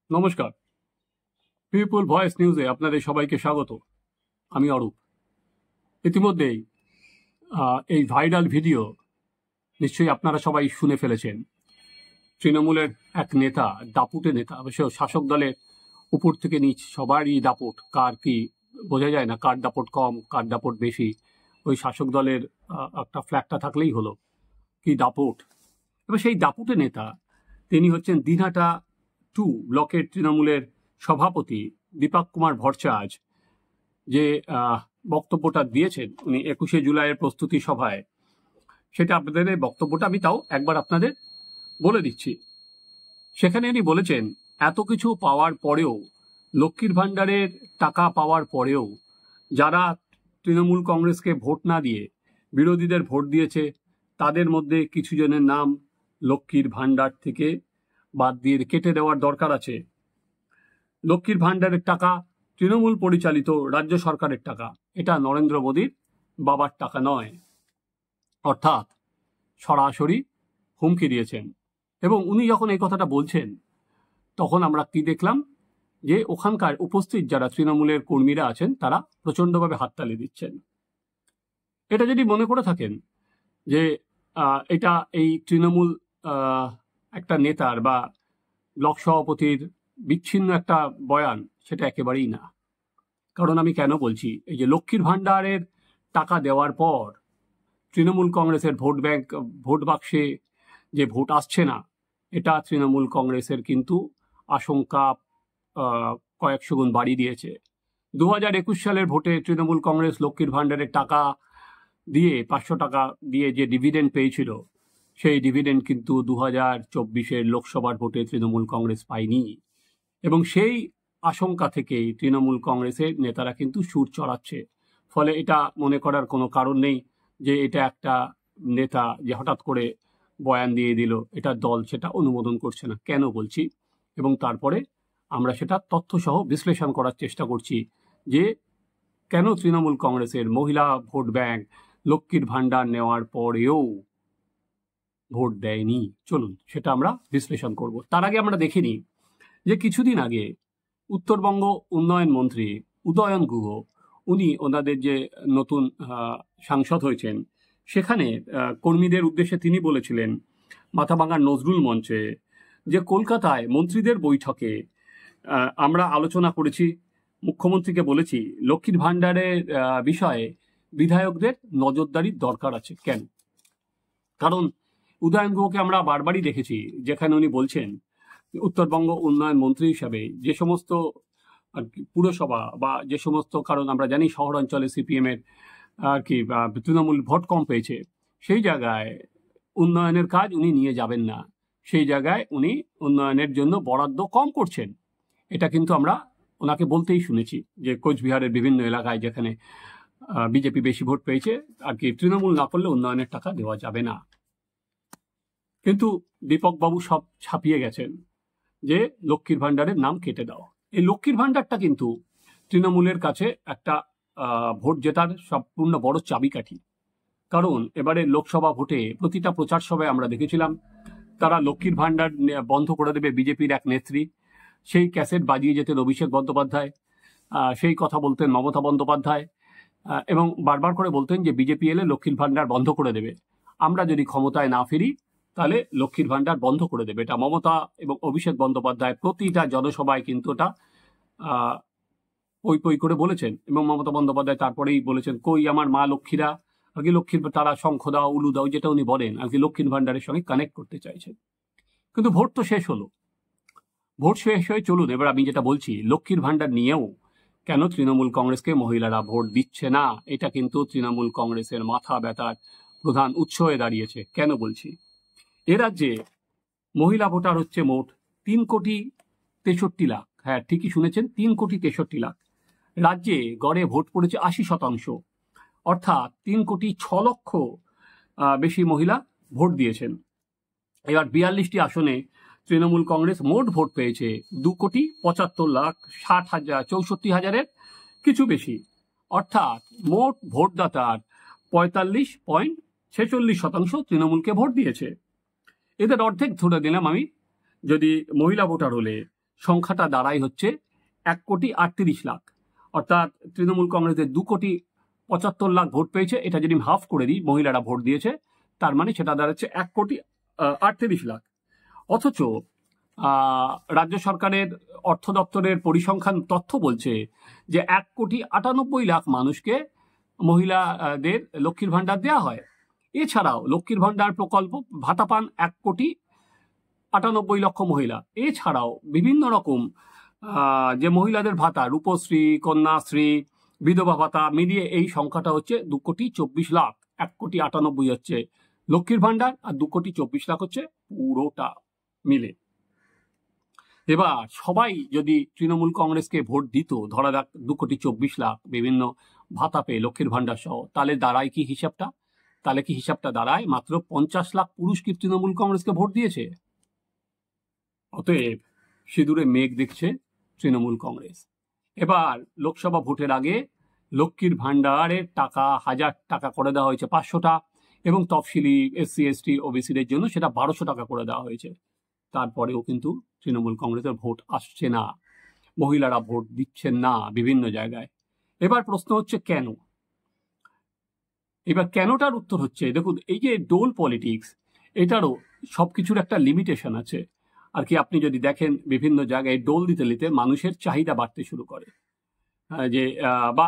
নমস্কার, people voice নিউজে আপনাদের সবাইকে স্বাগত। আমি অরূপ। ইতিমধ্যেই এই ভাইরাল ভিডিও নিশ্চয়ই আপনারা সবাই শুনে ফেলেছেন। তৃণমূলের এক নেতা, দাপুটে নেতা, অবশ্য শাসক দলের উপর থেকে নিচ সবারই দাপট, কার কি বোঝা যায় না, কার দাপট কম কার দাপট বেশি। ওই শাসক দলের একটা ফ্ল্যাগটা থাকলেই হলো, কি দাপট। এবার সেই দাপুটে নেতা তিনি হচ্ছেন দিনহাটা 2 ব্লকের তৃণমূলের সভাপতি দীপক কুমার ভট্টাচার্য। যে বক্তব্যটা দিয়েছেন উনি 21শে জুলাইয়ের প্রস্তুতি সভায়, সেটা আপনাদের বক্তব্যটা আমি তাও একবার আপনাদের বলে দিচ্ছি। সেখানে উনি বলেছেন, এত কিছু পাওয়ার পরেও, লক্ষ্মীর ভাণ্ডারের টাকা পাওয়ার পরেও যারা তৃণমূল কংগ্রেসকে ভোট না দিয়ে বিরোধীদের ভোট দিয়েছে, তাদের মধ্যে কিছু জনের নাম লক্ষ্মীর ভাণ্ডার থেকে বাদ দিয়ে কেটে দেওয়ার দরকার আছে। লক্ষ্মীর ভাণ্ডারের টাকা তৃণমূল পরিচালিত রাজ্য সরকারের টাকা, এটা নরেন্দ্র মোদীর বাবার টাকা নয়। অর্থাৎ সরাসরি হুমকি দিয়েছেন। এবং উনি যখন এই কথাটা বলছেন, তখন আমরা কি দেখলাম, যে ওখানকার উপস্থিত যারা তৃণমূলের কর্মীরা আছেন তারা প্রচণ্ডভাবে হাততালি দিচ্ছেন। এটা যদি মনে করে থাকেন যে এটা এই তৃণমূল একটা নেতার বা ব্লক সভাপতির বিচ্ছিন্ন একটা বয়ান, সেটা একেবারেই না। কারণ আমি কেন বলছি, এই যে লক্ষ্মীর ভাণ্ডারের টাকা দেওয়ার পর তৃণমূল কংগ্রেসের ভোট বাক্সে যে ভোট আসছে না, এটা তৃণমূল কংগ্রেসের কিন্তু আশঙ্কা কয়েকশো গুণ বাড়িয়ে দিয়েছে। 2021 সালের ভোটে তৃণমূল কংগ্রেস লক্ষ্মীর ভাণ্ডারের টাকা দিয়ে 500 টাকা দিয়ে যে ডিভিডেন্ড পেয়েছিল, সেই ডিভিডেন্ড কিন্তু 2024-এর লোকসভার ভোটে তৃণমূল কংগ্রেস পায়নি। এবং সেই আশঙ্কা থেকেই তৃণমূল কংগ্রেসের নেতারা কিন্তু সুর চড়াচ্ছে। ফলে এটা মনে করার কোনো কারণ নেই যে এটা একটা নেতা যে হঠাৎ করে বয়ান দিয়ে দিল, এটা দল সেটা অনুমোদন করছে না। কেন বলছি, এবং তারপরে আমরা সেটা তথ্যসহ বিশ্লেষণ করার চেষ্টা করছি যে কেন তৃণমূল কংগ্রেসের মহিলা ভোট ব্যাংক লক্ষ্মীর ভাণ্ডার নেওয়ার পরেও ভোট দেয়নি। চলুন সেটা আমরা বিশ্লেষণ করব। তার আগে আমরা দেখিনি যে কিছুদিন আগে উত্তরবঙ্গ উন্নয়ন মন্ত্রী উদয়ন গুহ, উনি ওনাদের যে নতুন সাংসদ হয়েছেন, সেখানে কর্মীদের উদ্দেশ্যে তিনি বলেছিলেন মাথাভাঙার নজরুল মঞ্চে যে কলকাতায় মন্ত্রীদের বৈঠকে আমরা আলোচনা করেছি, মুখ্যমন্ত্রীকে বলেছি লক্ষ্মীর ভাণ্ডারের বিষয়ে বিধায়কদের নজরদারির দরকার আছে। কেন? কারণ উদয়ন গুহকে আমরা বারবারই দেখেছি যেখানে উনি বলছেন উত্তরবঙ্গ উন্নয়ন মন্ত্রী হিসাবে যে সমস্ত পুরসভা বা যে সমস্ত, কারণ আমরা জানি শহরাঞ্চলে সিপিএম এর আর কি তৃণমূল ভোট কম পেয়েছে, সেই জায়গায় উন্নয়নের কাজ উনি নিয়ে যাবেন না, সেই জায়গায় উনি উন্নয়নের জন্য বরাদ্দ কম করছেন। এটা কিন্তু আমরা ওনাকে বলতেই শুনেছি যে কোচবিহারের বিভিন্ন এলাকায় যেখানে বিজেপি বেশি ভোট পেয়েছে, আর কি তৃণমূল না করলে উন্নয়নের টাকা দেওয়া যাবে না। কিন্তু দীপক বাবু সব ছাপিয়ে গেছেন যে লক্ষ্মীর ভাণ্ডারের নাম কেটে দাও। এই লক্ষ্মীর ভাণ্ডারটা কিন্তু তৃণমূলের কাছে একটা ভোট জেতার সম্পূর্ণ বড় চাবিকাঠি। কারণ এবারে লোকসভা ভোটে প্রতিটা প্রচার সভায় আমরা দেখেছিলাম তারা লক্ষ্মীর ভাণ্ডার বন্ধ করে দেবে বিজেপির এক নেত্রী, সেই ক্যাসেট বাজিয়ে যেতেন অভিষেক বন্দ্যোপাধ্যায়, সেই কথা বলতেন মমতা বন্দ্যোপাধ্যায়, এবং বারবার করে বলতেন যে বিজেপি এলে লক্ষ্মীর ভাণ্ডার বন্ধ করে দেবে, আমরা যদি ক্ষমতায় না ফিরি তাহলে লক্ষ্মীর ভাণ্ডার বন্ধ করে দেবে। এটা মমতা এবং অভিষেক বন্দ্যোপাধ্যায় প্রতিটা জনসভায় কিন্তু এটা পই পই করে বলেছেন। এবং মমতা বন্দ্যোপাধ্যায় তারপরেই বলেছেন, কই আমার মা লক্ষ্মীরা, আর কি লক্ষ্মীর তারা শঙ্খ দাও উলু দাও, যেটা উনি বলেন আর কি লক্ষ্মীর ভাণ্ডারের সঙ্গে কানেক্ট করতে চাইছেন। কিন্তু ভোট তো শেষ হলো, ভোট শেষ হয়ে চলুন এবার আমি যেটা বলছি, লক্ষ্মীর ভাণ্ডার নিয়েও কেন তৃণমূল কংগ্রেসকে মহিলারা ভোট দিচ্ছে না, এটা কিন্তু তৃণমূল কংগ্রেসের মাথা ব্যথার প্রধান উৎস হয়ে দাঁড়িয়েছে। কেন বলছি, এ রাজ্যে মহিলা ভোটার হচ্ছে মোট 3,63,00,000। হ্যাঁ, ঠিকই শুনেছেন, 3,63,00,000। রাজ্যে গড়ে ভোট পড়েছে 80%, অর্থাৎ 3,06,00,000 বেশি মহিলা ভোট দিয়েছেন। এবার 42টি আসনে তৃণমূল কংগ্রেস মোট ভোট পেয়েছে 2,75,60,000 কিছু বেশি, অর্থাৎ মোট ভোটদাতার 45.46% তৃণমূলকে ভোট দিয়েছে। এদের অর্ধেক ধরে দিলাম আমি, যদি মহিলা ভোটার হলে সংখ্যাটা দাঁড়ায় হচ্ছে 1,38,00,000। অর্থাৎ তৃণমূল কংগ্রেসের 2,75,00,000 ভোট পেয়েছে। এটা যদি হাফ করে দিই, মহিলারা ভোট দিয়েছে, তার মানে সেটা দাঁড়াচ্ছে 1,38,00,000। অথচ রাজ্য সরকারের অর্থ দপ্তরের পরিসংখ্যান তথ্য বলছে যে 1,98,00,000 মানুষকে মহিলাদের লক্ষ্মীর ভাণ্ডার দেওয়া হয়। এছাড়াও লক্ষ্মীর ভাণ্ডার প্রকল্প ভাতা পান 1,98,00,000 মহিলা। এছাড়াও বিভিন্ন রকম যে মহিলাদের ভাতা, রূপশ্রী, কন্যাশ্রী, বিধবা ভাতা মিলিয়ে এই সংখ্যাটা হচ্ছে 2,24,00,000। 1,98,00,000 হচ্ছে লক্ষ্মীর ভাণ্ডার আর 2,24,00,000 হচ্ছে পুরোটা মিলে। এবার সবাই যদি তৃণমূল কংগ্রেসকে ভোট দিত, ধরা যাক 2,24,00,000 বিভিন্ন ভাতা পেয়ে লক্ষ্মীর ভাণ্ডার সহ, তাহলে দাঁড়ায় কি হিসাবটা? তাহলে কি হিসাবটা দাঁড়ায় মাত্র 50,00,000 পুরুষ কি তৃণমূল কংগ্রেসকে ভোট দিয়েছে। অতএব সিঁদুরে মেঘ দেখছে তৃণমূল কংগ্রেস। এবার লোকসভা ভোটের আগে লক্ষ্মীর ভাণ্ডারের টাকা 1,000 টাকা করে দেওয়া হয়েছে 500টা, এবং তফসিলি SC ST OBCদের জন্য সেটা 1,200 টাকা করে দেওয়া হয়েছে। তারপরেও কিন্তু তৃণমূল কংগ্রেসের ভোট আসছে না, মহিলারা ভোট দিচ্ছেন না বিভিন্ন জায়গায়। এবার প্রশ্ন হচ্ছে কেন? এবার কেনটার উত্তর হচ্ছে, দেখুন, এই যে ডোল পলিটিক্স, এটারও সবকিছুর একটা লিমিটেশন আছে। আর কি, আপনি যদি দেখেন বিভিন্ন জায়গায় ডোল দিতে দিতে মানুষের চাহিদা বাড়তে শুরু করে, যে বা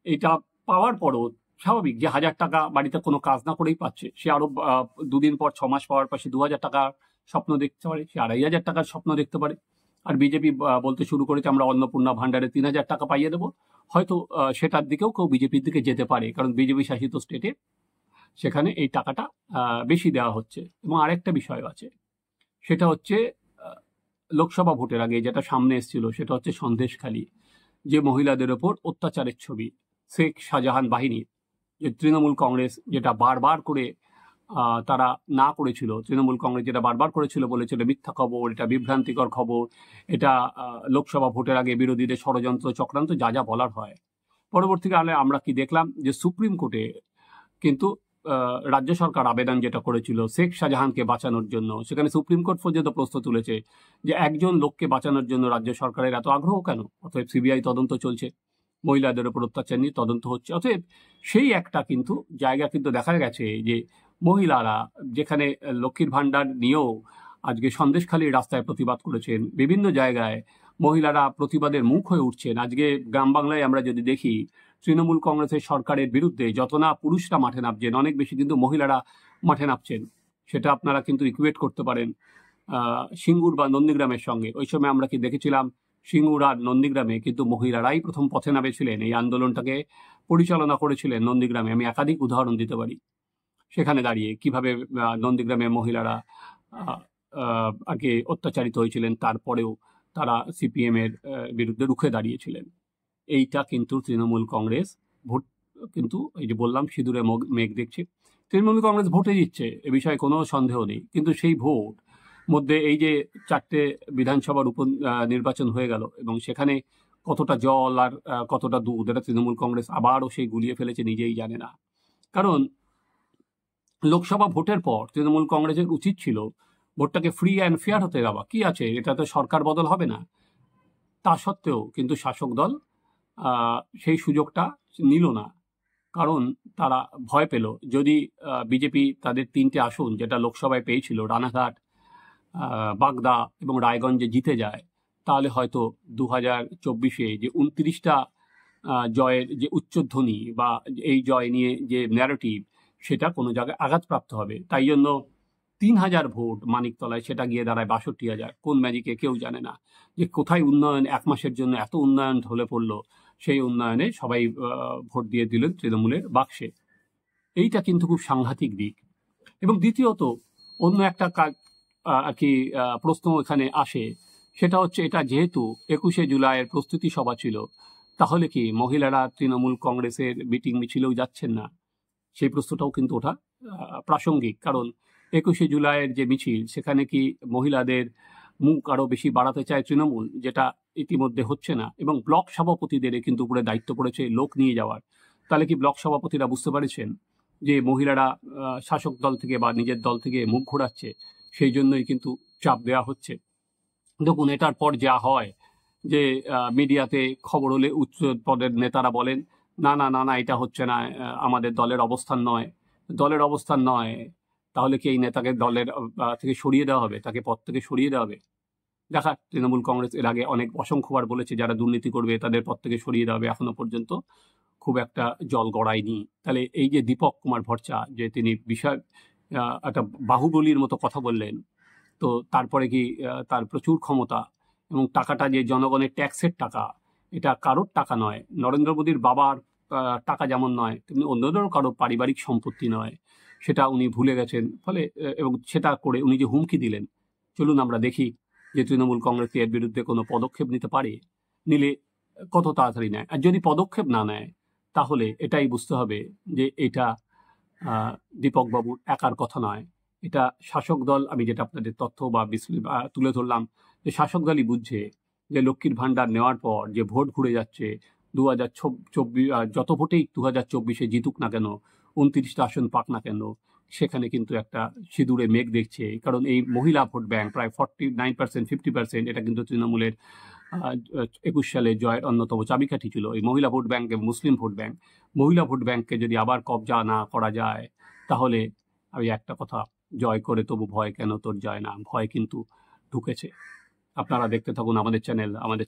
এটা পাওয়ার পরও স্বাভাবিক যে 1,000 টাকা বাড়িতে কোনো কাজ না করেই পাচ্ছে, সে আরো 2 দিন পর 6 মাস পাওয়ার পর সে 2,000 টাকার স্বপ্ন দেখতে পারে, সে 2,500 টাকার স্বপ্ন দেখতে পারে। আর বিজেপি বলতে শুরু করেছে আমরা অন্নপূর্ণা ভাণ্ডারে 3,000 টাকা পাইয়ে দেবো। হয়তো সেটার দিকেও কেউ বিজেপির দিকে যেতে পারে, কারণ বিজেপি শাসিত স্টেটে সেখানে এই টাকাটা বেশি দেওয়া হচ্ছে। এবং আরেকটা বিষয় আছে, সেটা হচ্ছে লোকসভা ভোটের আগে যেটা সামনে এসেছিল, সেটা হচ্ছে সন্দেশখালী যে মহিলাদের ওপর অত্যাচারের ছবি, শেখ শাহজাহান বাহিনী, যে তৃণমূল কংগ্রেস যেটা বারবার করে তারা না করেছিল, তৃণমূল কংগ্রেস যেটা বারবার করেছিল, বলেছিল মিথ্যা খবর, এটা বিভ্রান্তিকর খবর, এটা লোকসভা ভোটের আগে বিরোধীদের ষড়যন্ত্র চক্রান্ত, যা যা বলার হয়। পরবর্তীকালে আমরা কি দেখলাম, যে সুপ্রিম কোর্টে কিন্তু রাজ্য সরকার আবেদন যেটা করেছিল শেখ শাহজাহানকে বাঁচানোর জন্য, সেখানে সুপ্রিম কোর্ট পর্যন্ত প্রশ্ন তুলেছে যে একজন লোককে বাঁচানোর জন্য রাজ্য সরকারের এত আগ্রহ কেন? অতএব সিবিআই তদন্ত চলছে, মহিলাদের উপর অত্যাচার নিয়ে তদন্ত হচ্ছে। অতএব সেই একটা কিন্তু জায়গা কিন্তু দেখা গেছে যে মহিলারা যেখানে লক্ষ্মীর ভাণ্ডার নিয়েও আজকে সন্দেশখালীর রাস্তায় প্রতিবাদ করেছেন, বিভিন্ন জায়গায় মহিলারা প্রতিবাদের মুখ হয়ে উঠছেন। আজকে গ্রাম বাংলায় আমরা যদি দেখি, তৃণমূল কংগ্রেসের সরকারের বিরুদ্ধে যত না পুরুষরা মাঠে নামছেন, অনেক বেশি কিন্তু মহিলারা মাঠে নামছেন। সেটা আপনারা কিন্তু ইকুয়েট করতে পারেন সিঙ্গুর বা নন্দীগ্রামের সঙ্গে। ওই সময় আমরা কি দেখেছিলাম, সিঙ্গুর আর নন্দীগ্রামে কিন্তু মহিলারাই প্রথম পথে নামেছিলেন, এই আন্দোলনটাকে পরিচালনা করেছিলেন নন্দীগ্রামে। আমি একাধিক উদাহরণ দিতে পারি সেখানে দাঁড়িয়ে কিভাবে নন্দীগ্রামের মহিলারা আগে অত্যাচারিত হয়েছিলেন, তারপরেও তারা সিপিএম এর বিরুদ্ধে রুখে দাঁড়িয়েছিলেন। এইটা কিন্তু তৃণমূল কংগ্রেস ভোট, কিন্তু এই যে বললাম সিঁদুরে মেঘ দেখছে, তৃণমূল কংগ্রেস ভোটে দিচ্ছে, এ বিষয়ে কোনো সন্দেহ নেই। কিন্তু সেই ভোট মধ্যে এই যে 4টে বিধানসভার নির্বাচন হয়ে গেল, এবং সেখানে কতটা জল আর কতটা দুধ, এটা তৃণমূল কংগ্রেস আবারও সেই গুলিয়ে ফেলেছে, নিজেই জানে না। কারণ লোকসভা ভোটের পর তৃণমূল কংগ্রেসের উচিত ছিল ভোটটাকে ফ্রি অ্যান্ড ফেয়ার হতে দেওয়া। কি আছে, এটাতে সরকার বদল হবে না। তা সত্ত্বেও কিন্তু শাসক দল সেই সুযোগটা নিল না, কারণ তারা ভয় পেল যদি বিজেপি তাদের 3টে আসন যেটা লোকসভায় পেয়েছিল, রানাঘাট, বাগদা এবং রায়গঞ্জে জিতে যায়, তাহলে হয়তো 2024-এ যে 29টা জয়ের যে উচ্চধ্বনি বা এই জয় নিয়ে যে ন্যারেটিভ, সেটা কোনো জায়গায় আঘাতপ্রাপ্ত হবে। তাই জন্য 3,000 ভোট মানিকতলায় সেটা গিয়ে দাঁড়ায় 62,000। কোন ম্যাজিকে কেউ জানে না, যে কোথায় উন্নয়ন, 1 মাসের জন্য এত উন্নয়ন ঢলে পড়লো, সেই উন্নয়নে সবাই ভোট দিয়ে দিলেন তৃণমূলের বাক্সে। এইটা কিন্তু খুব সাংঘাতিক দিক। এবং দ্বিতীয়ত অন্য একটা কাজ আর কি প্রশ্ন এখানে আসে, সেটা হচ্ছে এটা যেহেতু 21শে জুলাইয়ের প্রস্তুতি সভা ছিল, তাহলে কি মহিলারা তৃণমূল কংগ্রেসের মিটিং মিছিলেও যাচ্ছেন না? সেই প্রশ্নটাও কিন্তু ওঠা প্রাসঙ্গিক। কারণ 21শে জুলাইয়ের যে মিছিল, সেখানে কি মহিলাদের মুখ আরো বেশি বাড়াতে চায় তৃণমূল, যেটা ইতিমধ্যে হচ্ছে না। এবং ব্লক সভাপতিদের কিন্তু উপরে দায়িত্ব পড়েছে লোক নিয়ে যাওয়ার। তাহলে কি ব্লক সভাপতিরা বুঝতে পারছেন যে মহিলারা শাসক দল থেকে বা নিজের দল থেকে মুখ ঘোরাচ্ছে, সেই জন্যই কিন্তু চাপ দেওয়া হচ্ছে। দেখুন, এটার পর যা হয় যে মিডিয়াতে খবর হলে উচ্চ পদের নেতারা বলেন, না না না না, এটা হচ্ছে না, আমাদের দলের অবস্থান নয়। দলের অবস্থান নয়, তাহলে কি এই নেতাকে দলের থেকে সরিয়ে দেওয়া হবে, তাকে পদ থেকে সরিয়ে দেওয়া হবে? দেখা, তৃণমূল কংগ্রেস এর আগে অনেক অসংখ্যবার বলেছে যারা দুর্নীতি করবে তাদের পদ থেকে সরিয়ে দেওয়া হবে, এখনো পর্যন্ত খুব একটা জল গড়ায়নি। তাহলে এই যে দীপক কুমার ভট্টা, যে তিনি বিষয় একটা বাহুবলীর মতো কথা বললেন, তো তারপরে কি তার প্রচুর ক্ষমতা, এবং টাকাটা যে জনগণের ট্যাক্সের টাকা, এটা কারোর টাকা নয়, নরেন্দ্র মোদীর বাবার টাকা যেমন নয়, তেমনি অন্যদেরও কারো পারিবারিক সম্পত্তি নয়, সেটা উনি ভুলে গেছেন। ফলে এবং সেটা করে উনি যে হুমকি দিলেন, চলুন আমরা দেখি যে তৃণমূল কংগ্রেস এর বিরুদ্ধে কোনো পদক্ষেপ নিতে পারে, নিলে কত তাড়াতাড়ি নেয়। আর যদি পদক্ষেপ না নেয়, তাহলে এটাই বুঝতে হবে যে এটা দীপক বাবুর একার কথা নয়, এটা শাসক দল, আমি যেটা আপনাদের তথ্য বা তুলে ধরলাম, যে শাসক দলই বুঝছে যে লক্ষ্মীর ভাণ্ডার নেওয়ার পর যে ভোট ঘুরে যাচ্ছে, 2024 যত ভোটেই 2024-এ জিতুক না কেন, 29টা আসন পাক না কেন, সেখানে কিন্তু একটা সিঁদুরে মেঘ দেখছে। কারণ এই মহিলা ভোট ব্যাংক প্রায় 49%, 50%, এটা কিন্তু তৃণমূলের 21 সালে জয়ের অন্যতম চাবিকাঠি ছিল এই মহিলা ভোট ব্যাংক এবং মুসলিম ভোট ব্যাংক। মহিলা ভোট ব্যাংককে যদি আবার কবজা না করা যায়, তাহলে আমি একটা কথা, জয় করে তবু ভয় কেন তোর যায় না, ভয় কিন্তু ঢুকেছে। আপনারা দেখতে থাকুন আমাদের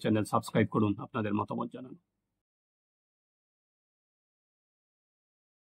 চ্যানেল সাবস্ক্রাইব করুন, আপনাদের মতামত জানান।